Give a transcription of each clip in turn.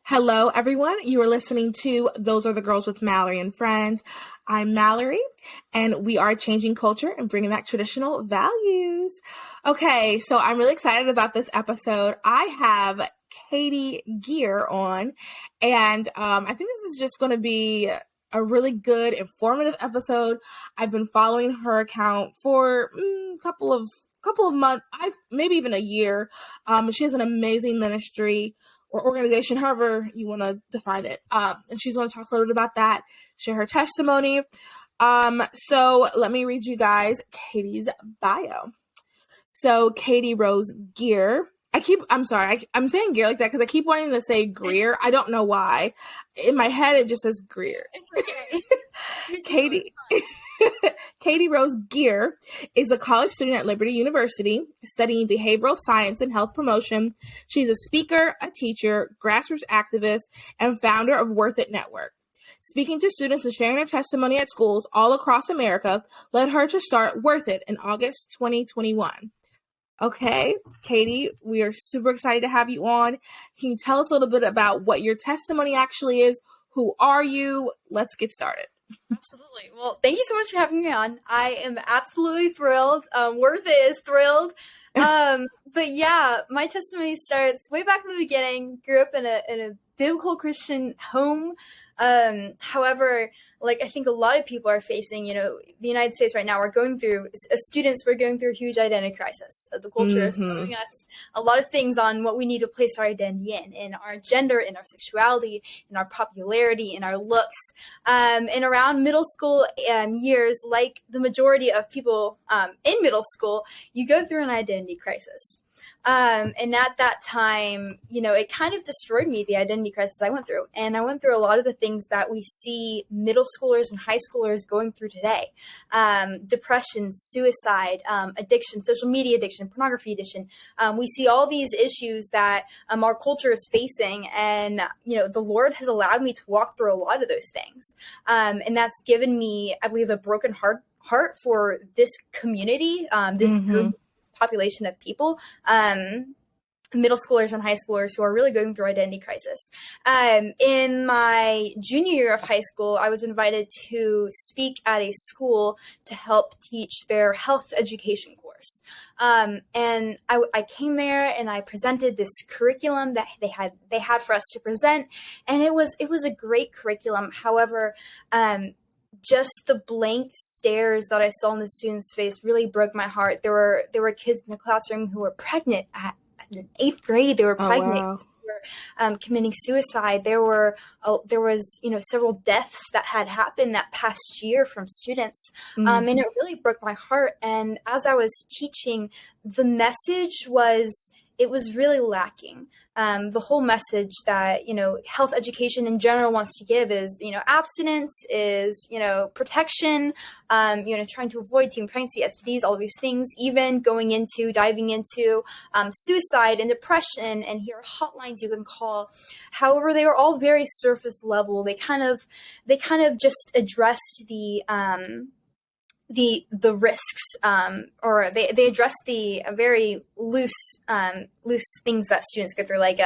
Hello, everyone. You are listening to Those Are the Girls with Mallory and Friends. I'm Mallory, and we are changing culture and bringing back traditional values. Okay, so I'm really excited about this episode. I have Katie Geer on, and I think this is just going to be a really good, informative episode. I've been following her account for a couple of months, I've maybe even a year. She has an amazing ministry or organization, however you want to define it. And she's going to talk a little bit about that, share her testimony. So let me read you guys Katie's bio. So Katie Rose Geer. I'm saying Geer like that because I keep wanting to say Greer. I don't know why. In my head, it just says Greer. It's okay. Katie Rose Geer is a college student at Liberty University studying behavioral science and health promotion. She's a speaker, a teacher, grassroots activist, and founder of Worth It Network. Speaking to students and sharing her testimony at schools all across America led her to start Worth It in August 2021. Okay, Katie, we are super excited to have you on. Can you tell us a little bit about what your testimony actually is? Who are you? Let's get started. Absolutely. Well, thank you so much for having me on. I am absolutely thrilled. Worth It is thrilled. But yeah, my testimony starts way back in the beginning. Grew up in a biblical Christian home. However, like I think a lot of people are facing, the United States right now, we're going through a huge identity crisis. The culture is telling us a lot of things on what we need to place our identity in our gender, in our sexuality, in our popularity, in our looks. And around middle school years, like the majority of people in middle school, you go through an identity crisis. And at that time, it kind of destroyed me, the identity crisis I went through. And I went through a lot of the things that we see middle schoolers and high schoolers going through today. Depression, suicide, addiction, social media addiction, pornography addiction. We see all these issues that our culture is facing. And, the Lord has allowed me to walk through a lot of those things. And that's given me, I believe, a broken heart for this community, this group. Population of people, middle schoolers and high schoolers who are really going through identity crisis. In my junior year of high school, I was invited to speak at a school to help teach their health education course. And I came there and I presented this curriculum that they had for us to present, and it was a great curriculum. However, just the blank stares that I saw in the students' face really broke my heart. There were kids in the classroom who were pregnant at 8th grade. They were pregnant. Oh, wow. They were committing suicide. There was several deaths that had happened that past year from students, and it really broke my heart. And as I was teaching, the message was really lacking. The whole message that, health education in general wants to give is, abstinence, is, protection, trying to avoid teen pregnancy, STDs, all of these things, even diving into suicide and depression, and here are hotlines you can call. However, they were all very surface level. They kind of just addressed the risks, or they address the very loose things that students go through, like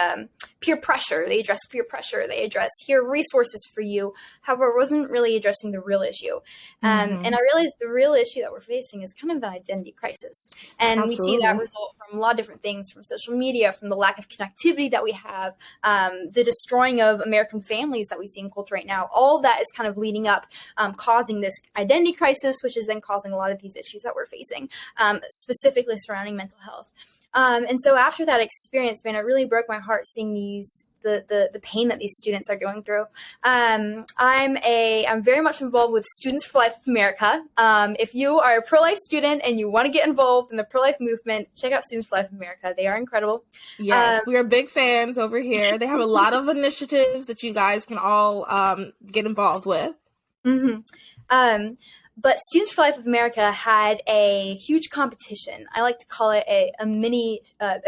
peer pressure. They address peer pressure. They address, here are resources for you. However, it wasn't really addressing the real issue. And I realized the real issue that we're facing is kind of an identity crisis. And Absolutely. We see that result from a lot of different things, from social media, from the lack of connectivity that we have, the destroying of American families that we see in culture right now. All of that is kind of leading up, causing this identity crisis, which is then causing a lot of these issues that we're facing, specifically surrounding mental health. And so after that experience, man, it really broke my heart seeing the pain that these students are going through. I'm very much involved with Students for Life of America. If you are a pro-life student and you want to get involved in the pro-life movement, check out Students for Life of America. They are incredible. Yes, we are big fans over here. They have a lot of initiatives that you guys can all get involved with. But Students for Life of America had a huge competition. I like to call it a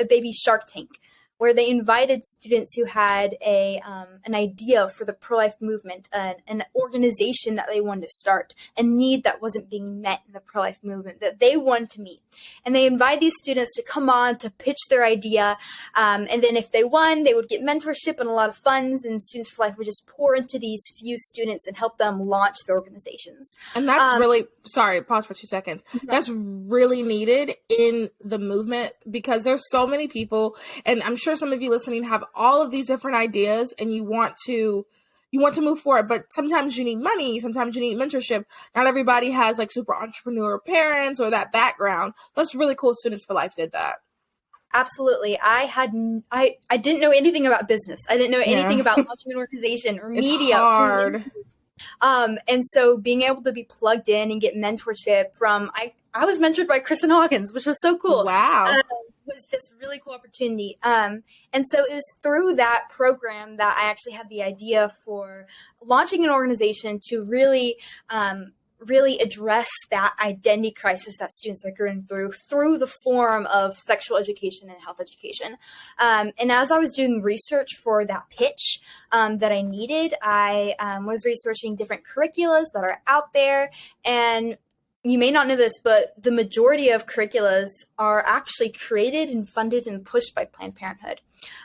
baby Shark Tank, where they invited students who had an idea for the pro-life movement, an organization that they wanted to start, a need that wasn't being met in the pro-life movement that they wanted to meet. And they invite these students to come on to pitch their idea. And then if they won, they would get mentorship and a lot of funds, and Students for Life would just pour into these few students and help them launch their organizations. And that's really, sorry, pause for 2 seconds. That's really needed in the movement, because there's so many people, and I'm sure some of you listening have all of these different ideas, and you want to move forward, but sometimes you need money, sometimes you need mentorship. Not everybody has like super entrepreneur parents or that background. That's really cool. Students for Life did that. Absolutely. I didn't know anything about business. I didn't know anything about launching an organization or media. It's hard. And so being able to be plugged in and get mentorship from, I was mentored by Kristen Hawkins, which was so cool. Wow. Was just a really cool opportunity. And so it was through that program that I actually had the idea for launching an organization to really address that identity crisis that students are going through the form of sexual education and health education. And as I was doing research for that pitch that I needed, I was researching different curriculas that are out there. And you may not know this, but the majority of curriculas are actually created and funded and pushed by Planned Parenthood.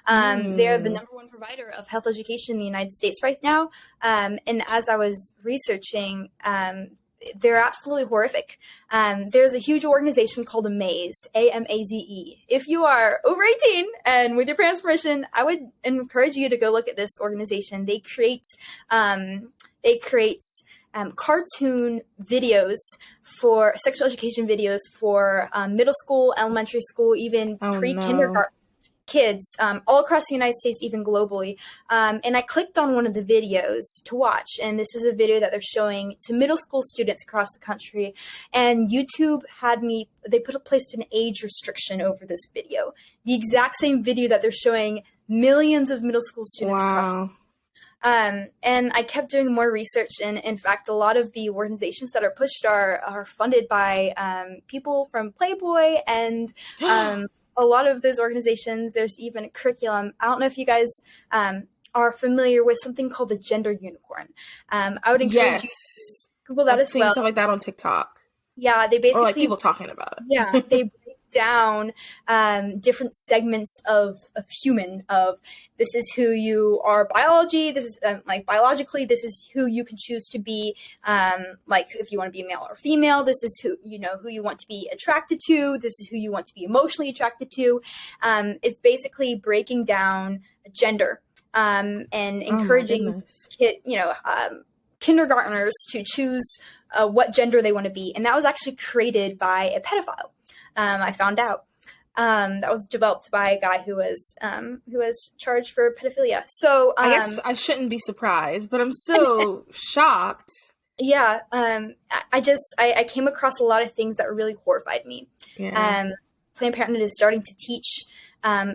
They're the number one provider of health education in the United States right now. And as I was researching, they're absolutely horrific. There's a huge organization called AMAZE, AMAZE. If you are over 18 and with your parents' permission, I would encourage you to go look at this organization. They create cartoon videos for sexual education videos for middle school, elementary school, even pre-kindergarten kids all across the United States, even globally. And I clicked on one of the videos to watch. And this is a video that they're showing to middle school students across the country. And YouTube placed an age restriction over this video. The exact same video that they're showing millions of middle school students across. And I kept doing more research, and in fact, a lot of the organizations that are pushed are funded by people from Playboy, and a lot of those organizations, there's even a curriculum. I don't know if you guys are familiar with something called the Gender Unicorn. I would encourage you to Google that as well. Stuff like that on TikTok. Yeah, they basically, or like people talking about it. Yeah, they break down different segments of human. Of this is who you are biology. This is like biologically. This is who you can choose to be. Like if you want to be a male or female. This is who you want to be attracted to. This is who you want to be emotionally attracted to. It's basically breaking down gender and encouraging kindergartners to choose what gender they want to be. And that was actually created by a pedophile. I found out that was developed by a guy who was charged for pedophilia. So I guess I shouldn't be surprised, but I'm so shocked. Yeah, I came across a lot of things that really horrified me. Yeah. Planned Parenthood is starting to teach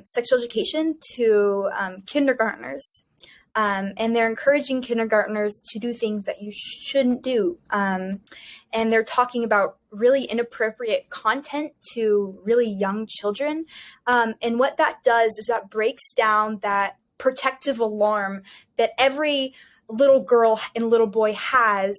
sexual education to kindergartners. And they're encouraging kindergartners to do things that you shouldn't do. And they're talking about really inappropriate content to really young children. And what that does is that breaks down that protective alarm that every little girl and little boy has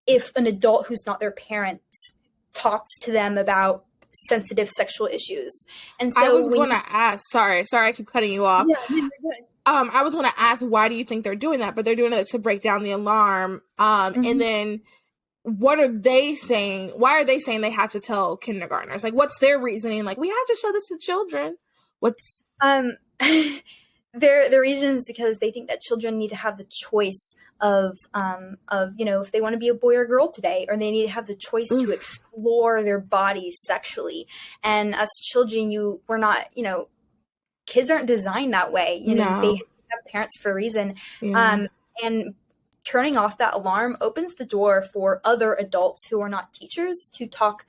if an adult who's not their parents talks to them about sensitive sexual issues. And so I was going to ask, sorry, I keep cutting you off. Yeah, you're good. I was going to ask, why do you think they're doing that? But they're doing it to break down the alarm. And then what are they saying? Why are they saying they have to tell kindergartners? Like, what's their reasoning? Like, we have to show this to children. What's their reason is because they think that children need to have the choice of if they want to be a boy or girl today, or they need to have the choice to explore their bodies sexually. And as children, we're not, kids aren't designed that way. They have parents for a reason. Yeah. And turning off that alarm opens the door for other adults who are not teachers to talk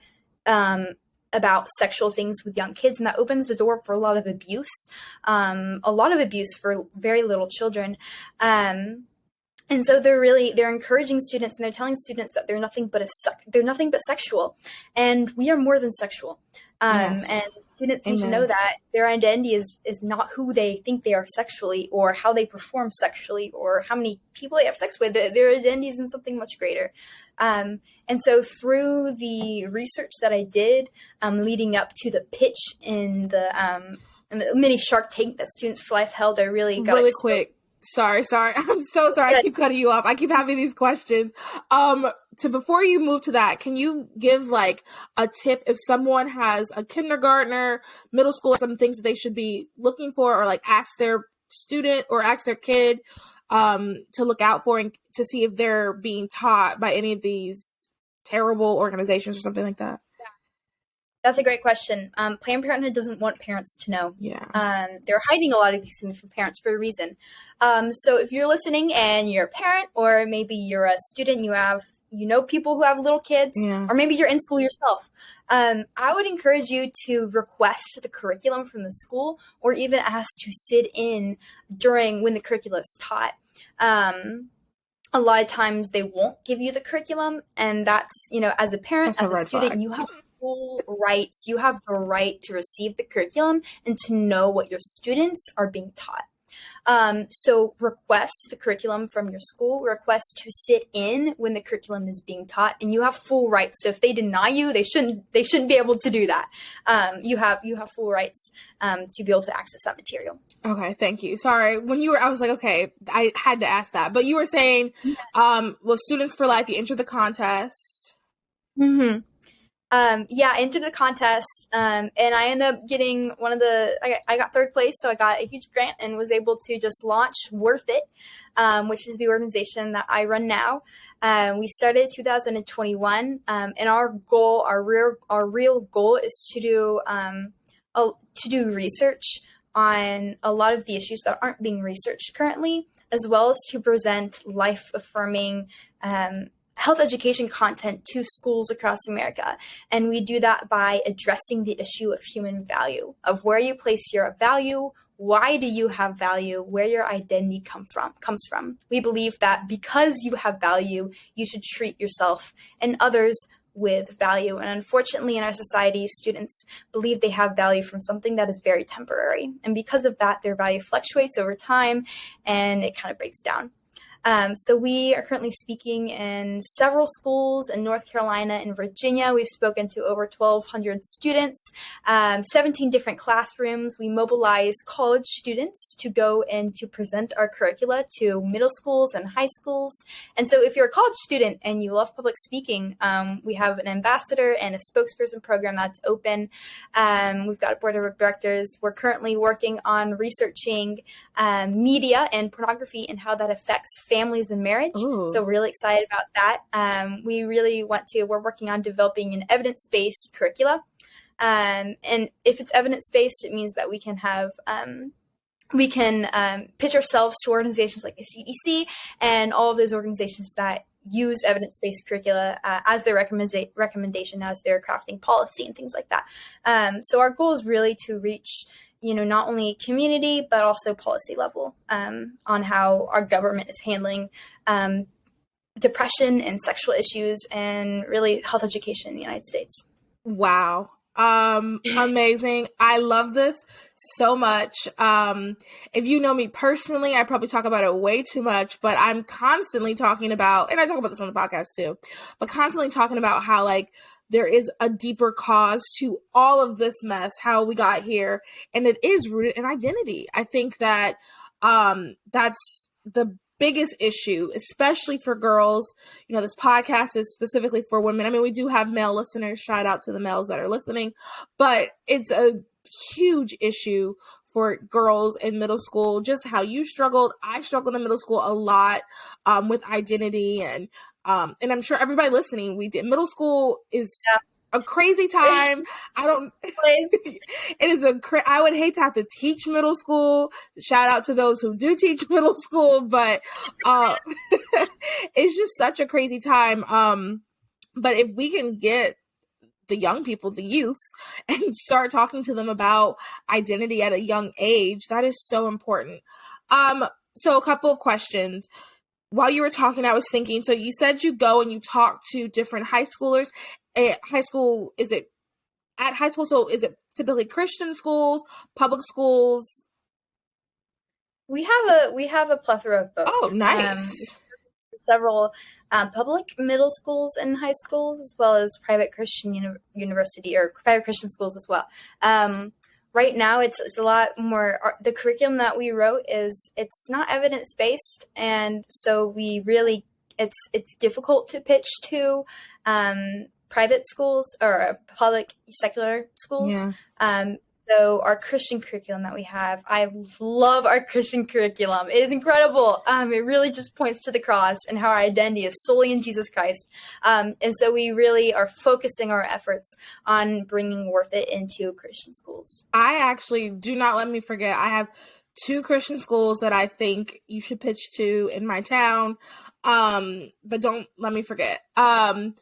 about sexual things with young kids. And that opens the door for a lot of abuse for very little children. And so they're encouraging students, and they're telling students that they're nothing but sexual, and we are more than sexual. Yes. And students need to know Amen. that their identity is not who they think they are sexually, or how they perform sexually, or how many people they have sex with. Their identity is in something much greater. And so through the research that I did leading up to the pitch in the mini Shark Tank that Students for Life held, I really got Really quick. Sorry. I'm so sorry. I keep cutting you off. I keep having these questions. Before you move to that, can you give like a tip if someone has a kindergartner, middle school, some things that they should be looking for, or like ask their student or ask their kid to look out for, and to see if they're being taught by any of these terrible organizations or something like that? That's a great question. Planned Parenthood doesn't want parents to know. Yeah. They're hiding a lot of these things from parents for a reason. So if you're listening and you're a parent, or maybe you're a student, you know people who have little kids, Yeah. or maybe you're in school yourself, I would encourage you to request the curriculum from the school, or even ask to sit in during when the curriculum is taught. A lot of times they won't give you the curriculum, and that's, as a parent, as a student, you have full rights. You have the right to receive the curriculum and to know what your students are being taught. So request the curriculum from your school, request to sit in when the curriculum is being taught, and you have full rights. So if they deny you, they shouldn't be able to do that. You have full rights to be able to access that material. Okay, thank you. Sorry, I was like, okay, I had to ask that. But you were saying, with Students for Life, you entered the contest. Mm-hmm. I entered the contest, and I ended up getting I got third place, so I got a huge grant and was able to just launch Worth It, which is the organization that I run now. We started 2021, and our real goal is to do research on a lot of the issues that aren't being researched currently, as well as to present life-affirming health education content to schools across America. And we do that by addressing the issue of human value, of where you place your value, why do you have value, where your identity comes from. We believe that because you have value, you should treat yourself and others with value. And unfortunately, in our society, students believe they have value from something that is very temporary. And because of that, their value fluctuates over time and it kind of breaks down. So we are currently speaking in several schools in North Carolina and Virginia. We've spoken to over 1,200 students, 17 different classrooms. We mobilize college students to go and to present our curricula to middle schools and high schools. And so if you're a college student and you love public speaking, we have an ambassador and a spokesperson program that's open. We've got a board of directors. We're currently working on researching media and pornography and how that affects families and marriage. Ooh. So really excited about that. We're working on developing an evidence-based curricula. And if it's evidence-based, it means that we can have, pitch ourselves to organizations like the CDC and all of those organizations that use evidence-based curricula as their recommendation as they're crafting policy and things like that. So our goal is really to reach not only community, but also policy level on how our government is handling depression and sexual issues and really health education in the United States. Wow. Amazing. I love this so much. If you know me personally, I probably talk about it way too much, but I'm constantly talking about, and I talk about this on the podcast too, but constantly talking about how there is a deeper cause to all of this mess, how we got here, and it is rooted in identity. I think that that's the biggest issue, especially for girls. This podcast is specifically for women. I mean, we do have male listeners. Shout out to the males that are listening, but it's a huge issue for girls in middle school, just how you struggled. I struggled in middle school a lot with identity, and I'm sure everybody listening, we did. Middle school is a crazy time. It is I would hate to have to teach middle school. Shout out to those who do teach middle school, but it's just such a crazy time. But if we can get the young people, the youths, and start talking to them about identity at a young age, that is so important. So a couple of questions. While you were talking, I was thinking, so you said you go and you talk to different high schoolers. High school, is it at high school? So is it typically Christian schools, public schools? We have a plethora of both. Oh, nice. Several public middle schools and high schools, as well as private Christian university or private Christian schools as well. Right now, it's a lot more. The curriculum that we wrote it's not evidence based, and so we really it's difficult to pitch to private schools or public secular schools. Yeah. So our Christian curriculum that we have, I love our Christian curriculum. It is incredible. It really just points to the cross and how our identity is solely in Jesus Christ. And so we really are focusing our efforts on bringing Worth It into Christian schools. I actually, do not let me forget, I have 2 Christian schools that I think you should pitch to in my town. But don't let me forget. But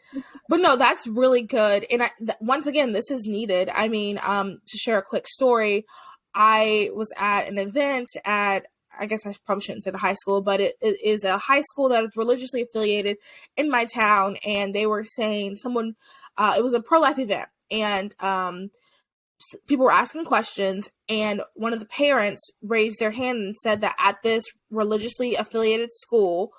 no, that's really good. And once again, this is needed. I mean, to share a quick story, I was at an event at, I guess I probably shouldn't say the high school, but it is a high school that is religiously affiliated in my town. And they were saying it was a pro-life event, and, people were asking questions, and one of the parents raised their hand and said that at this religiously affiliated school,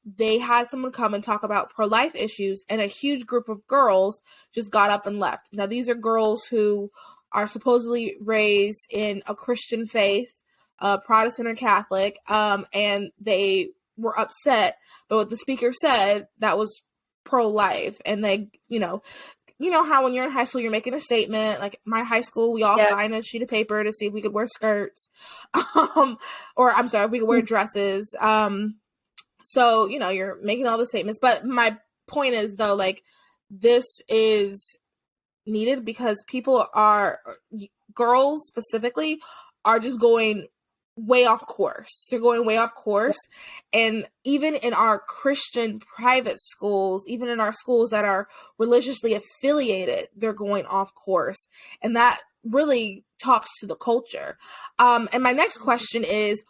they had someone come and talk about pro-life issues, and a huge group of girls just got up and left. Now, these are girls who are supposedly raised in a Christian faith, Protestant or Catholic, and they were upset by what the speaker said that was pro-life. And they, you know how when you're in high school, you're making a statement. Like my high school, we all signed a sheet of paper to see if we could wear skirts, or I'm sorry, if we could wear dresses. So, you're making all the statements. But my point is, though, like, this is needed because girls specifically are just going way off course. They're going way off course. And even in our Christian private schools, even in our schools that are religiously affiliated, they're going off course. And really talks to the culture. And my next question is,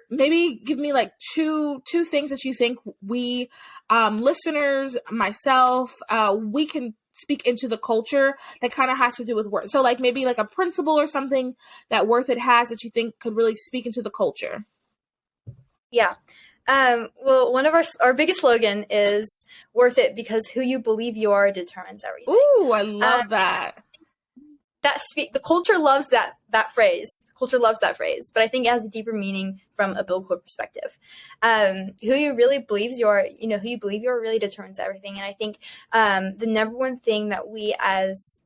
maybe give me like two things that you think we, listeners, myself, we can speak into the culture that kind of has to do with worth. So like maybe like a principle or something that Worth It has that you think could really speak into the culture. Yeah. Well, one of our biggest slogan is worth it because who you believe you are determines everything. Ooh, I love that. The culture loves that phrase. The culture loves that phrase, but I think it has a deeper meaning from a biblical perspective. Who you really believes you are, who you believe you are really determines everything. And I think the number one thing that we as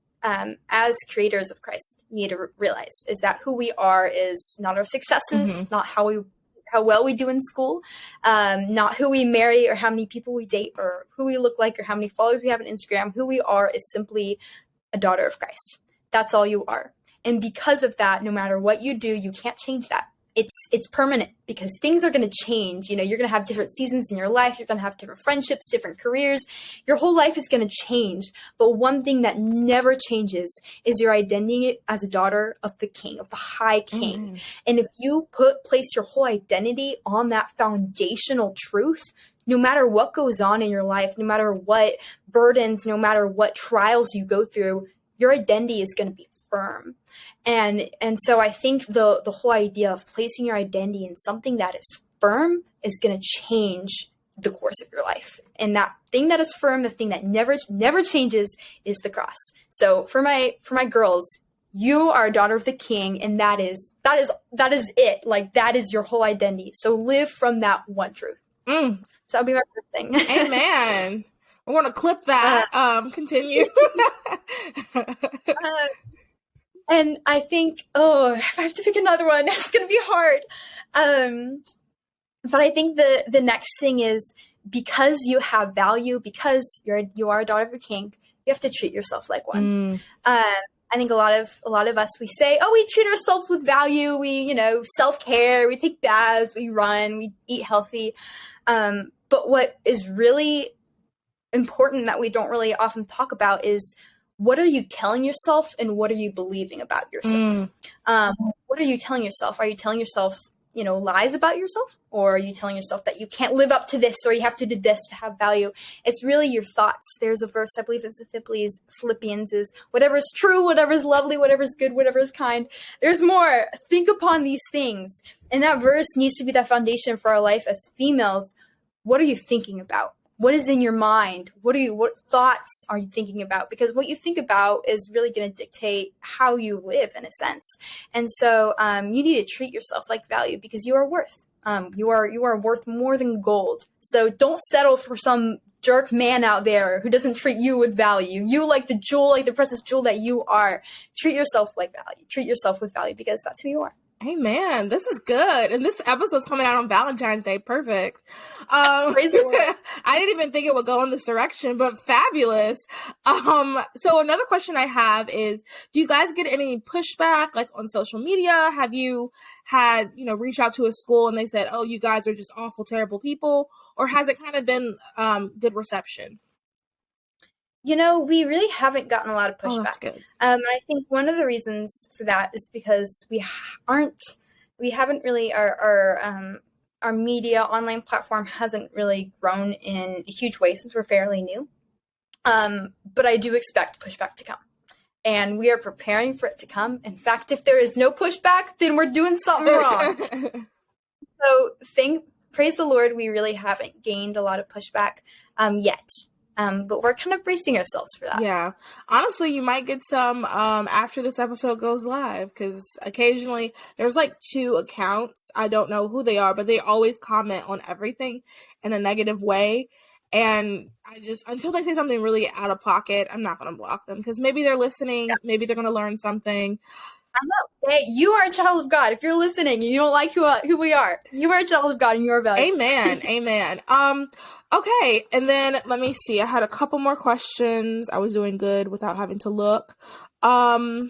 creators of Christ need to realize is that who we are is not our successes, not how well we do in school, not who we marry or how many people we date or who we look like or how many followers we have on Instagram. Who we are is simply a daughter of Christ. That's all you are. And because of that, no matter what you do, you can't change that. It's permanent because things are going to change. You're going to have different seasons in your life. You're going to have different friendships, different careers. Your whole life is going to change. But one thing that never changes is your identity as a daughter of the King, of the High King. And if you place your whole identity on that foundational truth, no matter what goes on in your life, no matter what burdens, no matter what trials you go through, your identity is going to be firm. And so I think the whole idea of placing your identity in something that is firm is going to change the course of your life. And that thing that is firm, the thing that never changes is the cross. So for my girls, you are a daughter of the King, and that is it. Like that is your whole identity. So live from that one truth. So that'll be my first thing. Amen. I want to clip that. Continue. And I think, if I have to pick another one, that's going to be hard. But I think the next thing is because you have value, because you are a daughter of the King, you have to treat yourself like one. I think a lot of us, we say, we treat ourselves with value. We, self-care, we take baths, we run, we eat healthy. But what is really important that we don't really often talk about is what are you telling yourself and what are you believing about yourself? What are you telling yourself? Are you telling yourself, lies about yourself, or are you telling yourself that you can't live up to this, or you have to do this to have value? It's really your thoughts. There's a verse, I believe it's Philippians, is whatever is true, whatever is lovely, whatever is good, whatever is kind. There's more. Think upon these things. And that verse needs to be the foundation for our life as females. What are you thinking about? What is in your mind? What thoughts are you thinking about? Because what you think about is really going to dictate how you live, in a sense. And so you need to treat yourself like value, because you are worth. You are worth more than gold. So don't settle for some jerk man out there who doesn't treat you with value. You, like the jewel, like the precious jewel that you are. Treat yourself like value. Treat yourself with value, because that's who you are. Amen. This is good. And this episode's coming out on Valentine's Day. Perfect. Praise the Lord. I didn't even think it would go in this direction, but fabulous. So another question I have is, do you guys get any pushback, like on social media? Have you had, reach out to a school and they said, oh, you guys are just awful, terrible people? Or has it kind of been good reception? We really haven't gotten a lot of pushback. Oh, that's good. I think one of the reasons for that is because we haven't really, our media online platform hasn't really grown in a huge way since we're fairly new. But I do expect pushback to come, and we are preparing for it to come. In fact, if there is no pushback, then we're doing something wrong. So praise the Lord, we really haven't gained a lot of pushback yet. But we're kind of bracing ourselves for that. Yeah. Honestly, you might get some after this episode goes live, because occasionally there's like 2 accounts. I don't know who they are, but they always comment on everything in a negative way. And until they say something really out of pocket, I'm not going to block them, because maybe they're listening. Yeah. Maybe they're going to learn something. I know. Hey, you are a child of God. If you're listening and you don't like who we are, you are a child of God and you are valued. Amen. Amen. Okay. And then let me see. I had a couple more questions. I was doing good without having to look. So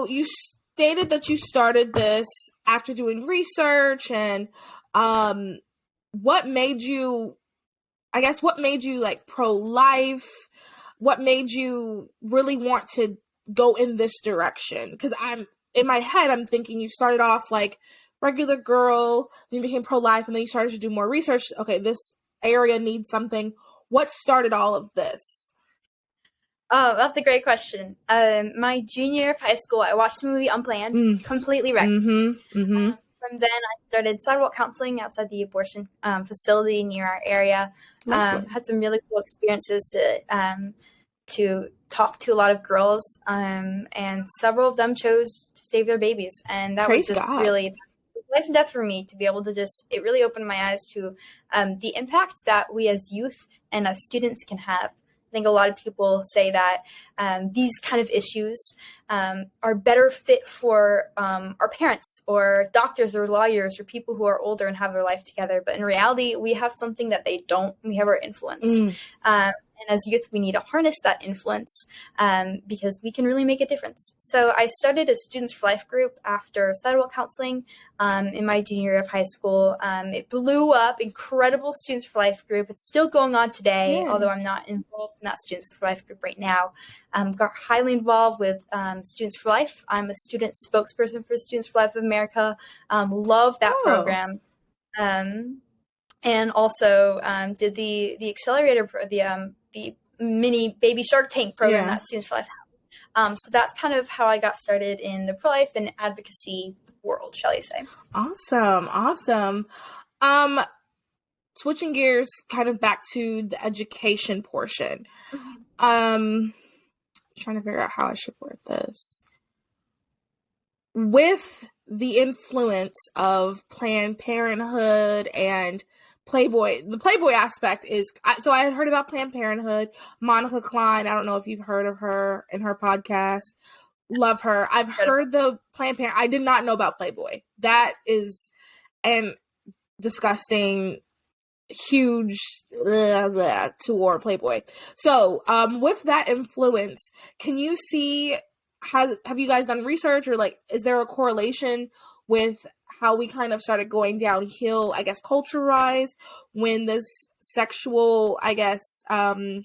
you stated that you started this after doing research, and what made you like pro-life? What made you really want to go in this direction? Because in my head, I'm thinking you started off like regular girl, then you became pro-life, and then you started to do more research. Okay, this area needs something. What started all of this? Oh, that's a great question. My junior year of high school, I watched the movie Unplanned, completely wrecked. Mm-hmm, mm-hmm. From then, I started sidewalk counseling outside the abortion facility near our area. Had some really cool experiences to talk to a lot of girls, and several of them chose to save their babies. And that was just really life and death for me, to be able to it really opened my eyes to the impact that we as youth and as students can have. I think a lot of people say that these kind of issues are better fit for our parents or doctors or lawyers or people who are older and have their life together. But in reality, we have something that they don't. We have our influence. And as youth, we need to harness that influence because we can really make a difference. So I started a Students for Life group after sidewalk counseling in my junior year of high school. It blew up, incredible Students for Life group. It's still going on today, although I'm not involved in that Students for Life group right now. Got highly involved with Students for Life. I'm a student spokesperson for Students for Life of America. Love that program. And also did the accelerator, the mini baby Shark Tank program that Students for Life have. So that's kind of how I got started in the pro-life and advocacy world, shall you say. Awesome. Switching gears kind of back to the education portion. Trying to figure out how I should word this. With the influence of Planned Parenthood and Playboy, the Playboy aspect is, so I had heard about Planned Parenthood, Monica Klein. I don't know if you've heard of her in her podcast. Love her. I've heard the Planned Parenthood. I did not know about Playboy. That is an disgusting, huge toward Playboy. So with that influence, can you see, have you guys done research, or like, is there a correlation with how we kind of started going downhill, I guess, culture-wise, when this sexual, I guess, when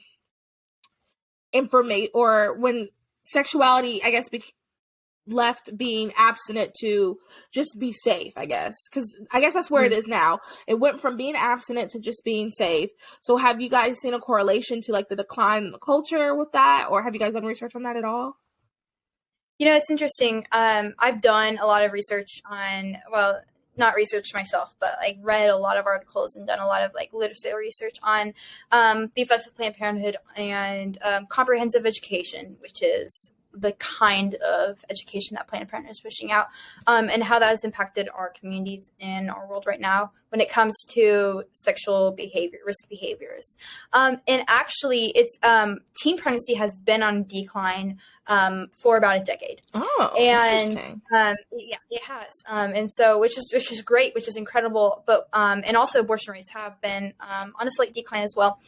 sexuality, I guess, left being abstinent to just be safe, I guess. Because I guess that's where it is now. It went from being abstinent to just being safe. So have you guys seen a correlation to like the decline in the culture with that? Or have you guys done research on that at all? You know, it's interesting. I've done a lot of research on, well, not research myself, but like read a lot of articles and done a lot of like literacy research on the effects of Planned Parenthood and comprehensive education, which is the kind of education that Planned Parenthood is pushing out, and how that has impacted our communities in our world right now when it comes to sexual behavior, risk behaviors. And actually, it's teen pregnancy has been on decline for about a decade. Oh, and interesting. Yeah, it has. And so, which is great, which is incredible. But and also abortion rates have been on a slight decline as well.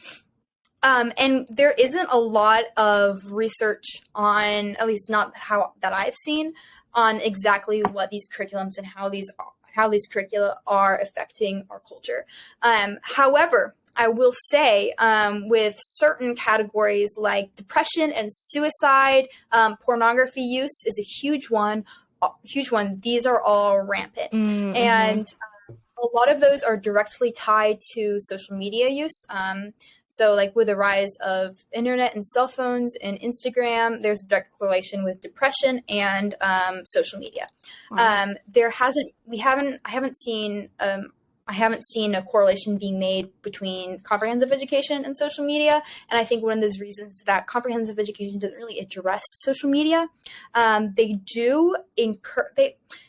And there isn't a lot of research on, at least not how that I've seen, on exactly what these curriculums and how these curricula are affecting our culture. However, I will say with certain categories like depression and suicide, pornography use is a huge one. These are all rampant. Mm-hmm. And a lot of those are directly tied to social media use. So like with the rise of internet and cell phones and Instagram, there's a direct correlation with depression and social media. Wow. I haven't seen a correlation being made between comprehensive education and social media. And I think one of those reasons is that comprehensive education doesn't really address social media.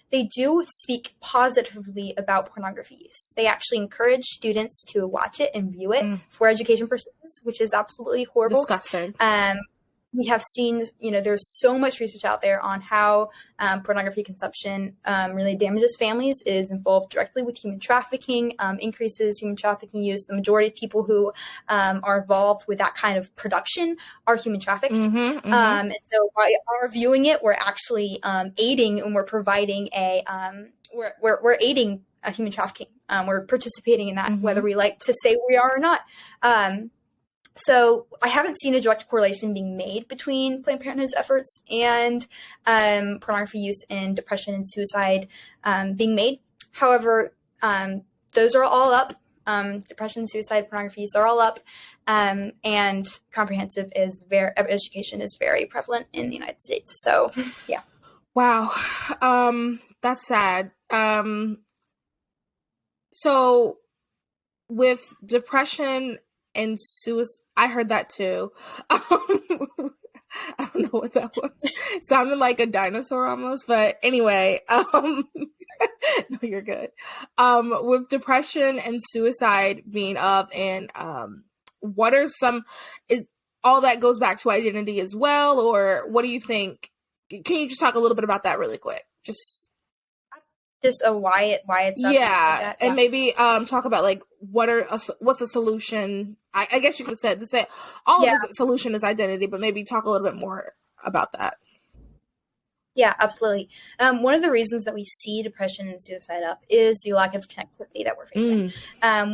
They do speak positively about pornography use. They actually encourage students to watch it and view it for education purposes, which is absolutely horrible. Disgusting. We have seen, there's so much research out there on how pornography consumption really damages families. It is involved directly with human trafficking, increases human trafficking use. The majority of people who are involved with that kind of production are human trafficked. And so by our viewing it, we're actually aiding, and we're providing we're aiding a human trafficking. We're participating in that, whether we like to say we are or not. So I haven't seen a direct correlation being made between Planned Parenthood's efforts and pornography use and depression and suicide being made. However, those are all up. Depression, suicide, pornography use are all up. And comprehensive education is very prevalent in the United States. So, yeah. Wow. That's sad. So with depression and suicide, I heard that too. I don't know what that was. Sounded like a dinosaur almost, but anyway, no, you're good. With depression and suicide being up, and what are is all that goes back to identity as well, or what do you think? Can you just talk a little bit about that really quick? Just why it's up, yeah, and maybe talk about like what's a solution. I guess you could have said all of the solution is identity, but maybe talk a little bit more about that. Yeah, absolutely. One of the reasons that we see depression and suicide up is the lack of connectivity that we're facing.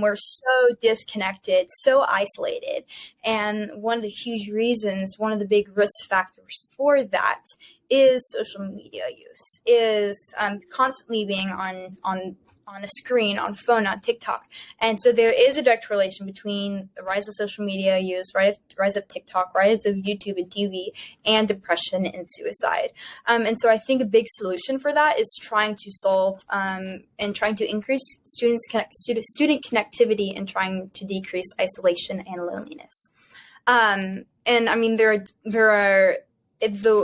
We're so disconnected, so isolated. And one of the huge reasons, one of the big risk factors for that is social media use, is constantly being on a screen, on phone, on TikTok. And so there is a direct correlation between the rise of social media use, rise of TikTok, rise of YouTube and TV, and depression and suicide. And so I think a big solution for that is trying to solve and trying to increase student connectivity and trying to decrease isolation and loneliness. And I mean, though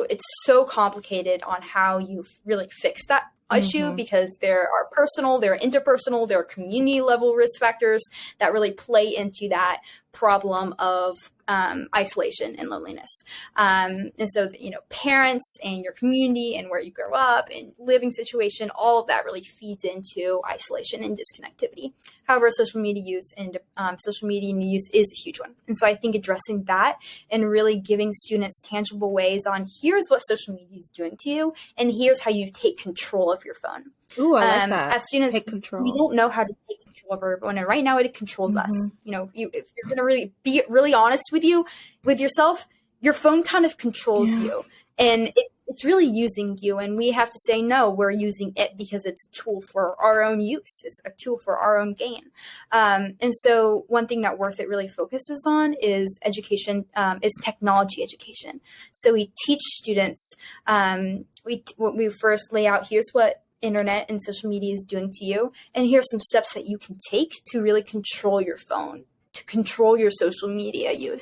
it's so complicated on how you really fix that issue, because there are interpersonal, there are community level risk factors that really play into that problem of isolation and loneliness. And so, parents and your community and where you grow up and living situation, all of that really feeds into isolation and disconnectivity. However, social media use is a huge one. And so I think addressing that and really giving students tangible ways on here's what social media is doing to you, and here's how you take control of your phone. Ooh, I like that. As students, take control. We don't know how to take control of our phone, and right now it controls us. If you're going to really be really honest with yourself, your phone kind of controls you, and it's really using you, and we have to say, no, we're using it because it's a tool for our own use. It's a tool for our own gain. And so one thing that Worth It really focuses on is education, is technology education. So we teach students, we first lay out, here's what internet and social media is doing to you, and here's some steps that you can take to really control your phone, to control your social media use.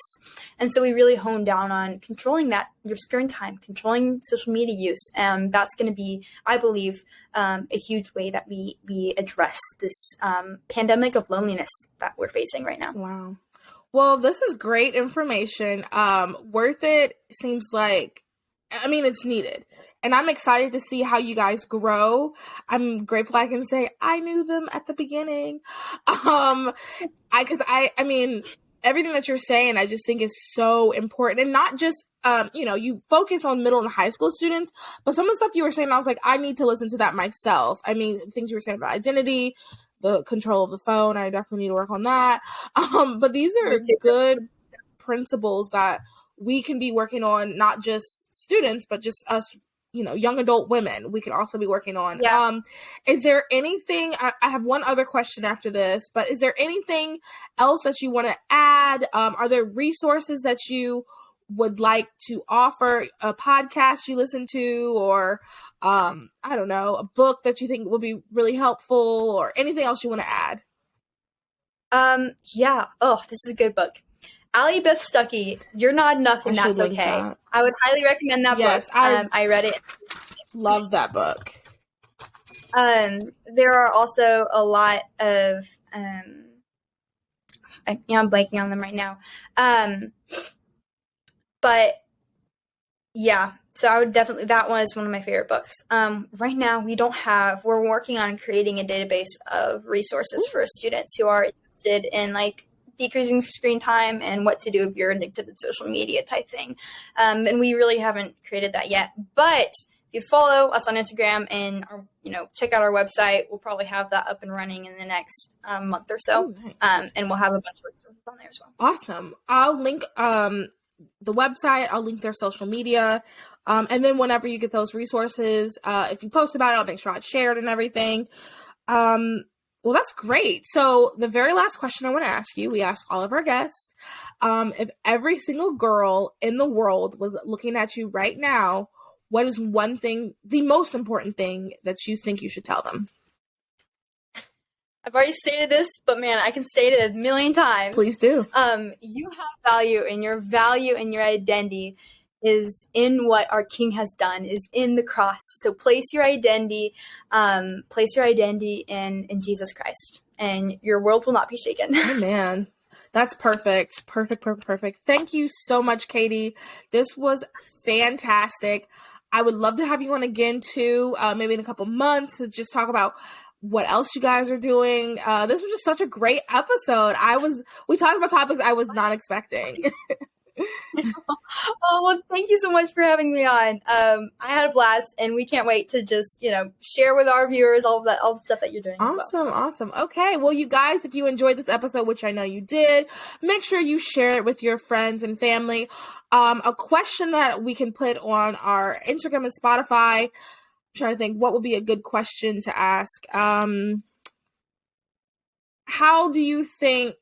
And so we really hone down on controlling that, your screen time, controlling social media use. And that's going to be, I believe, a huge way that we address this pandemic of loneliness that we're facing right now. Wow. Well, this is great information. Worth It seems like, I mean, it's needed. And I'm excited to see how you guys grow. I'm grateful I can say I knew them at the beginning. I mean, everything that you're saying, I just think is so important. And not just, you focus on middle and high school students, but some of the stuff you were saying, I was like, I need to listen to that myself. I mean, things you were saying about identity, the control of the phone, I definitely need to work on that. But these are good principles that we can be working on, not just students, but just us, young adult women. We can also be working on. Yeah. Is there anything, I have one other question after this, but is there anything else that you want to add? Are there resources that you would like to offer, a podcast you listen to, or, I don't know, a book that you think will be really helpful, or anything else you want to add? Yeah. Oh, this is a good book. Allie Beth Stuckey, You're Not Enough and That's Okay. That. I would highly recommend that book. I read it. Love that book. There are also a lot of, I'm blanking on them right now. But yeah, so I would definitely, that one is one of my favorite books. Right now we're working on creating a database of resources for students who are interested in decreasing screen time and what to do if you're addicted to social media type thing. And we really haven't created that yet. But if you follow us on Instagram and check out our website, we'll probably have that up and running in the next month or so. Oh, nice. And we'll have a bunch of resources on there as well. Awesome. I'll link the website. I'll link their social media. And then whenever you get those resources, if you post about it, I'll make sure I share it and everything. Well, that's great. So the very last question I want to ask you, we ask all of our guests, if every single girl in the world was looking at you right now, what is one thing, the most important thing that you think you should tell them? I've already stated this, but man, I can state it a million times. Please do. You have value, and your identity is in what our King has done, is in the cross. So place your identity in Jesus Christ, and your world will not be shaken. Oh, man. That's perfect. Perfect. Thank you so much, Katie. This was fantastic. I would love to have you on again too, maybe in a couple months, to just talk about what else you guys are doing. This was just such a great episode. We talked about topics I was not expecting. Oh, well, thank you so much for having me on. I had a blast, and we can't wait to just, share with our viewers all the stuff that you're doing. Awesome. Okay. Well, you guys, if you enjoyed this episode, which I know you did, make sure you share it with your friends and family. A question that we can put on our Instagram and Spotify. I'm trying to think what would be a good question to ask. How do you think,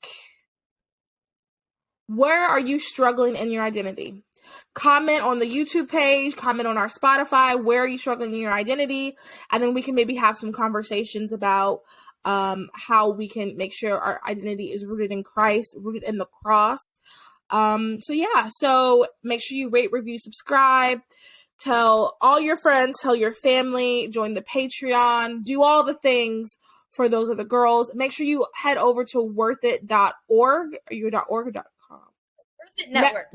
where are you struggling in your identity? Comment on the YouTube page, comment on our Spotify, where are you struggling in your identity? And then we can maybe have some conversations about how we can make sure our identity is rooted in Christ, rooted in the cross. So make sure you rate, review, subscribe, tell all your friends, tell your family, join the Patreon, do all the things for Those Are the Girls. Make sure you head over to worthit.org. Are you .org or .com?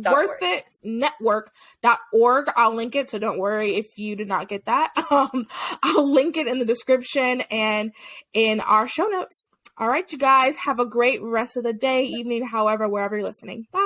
Worthitnetwork.org. I'll link it, so don't worry if you did not get that. I'll link it in the description and in our show notes. All right, you guys, have a great rest of the day, evening, wherever you're listening. Bye.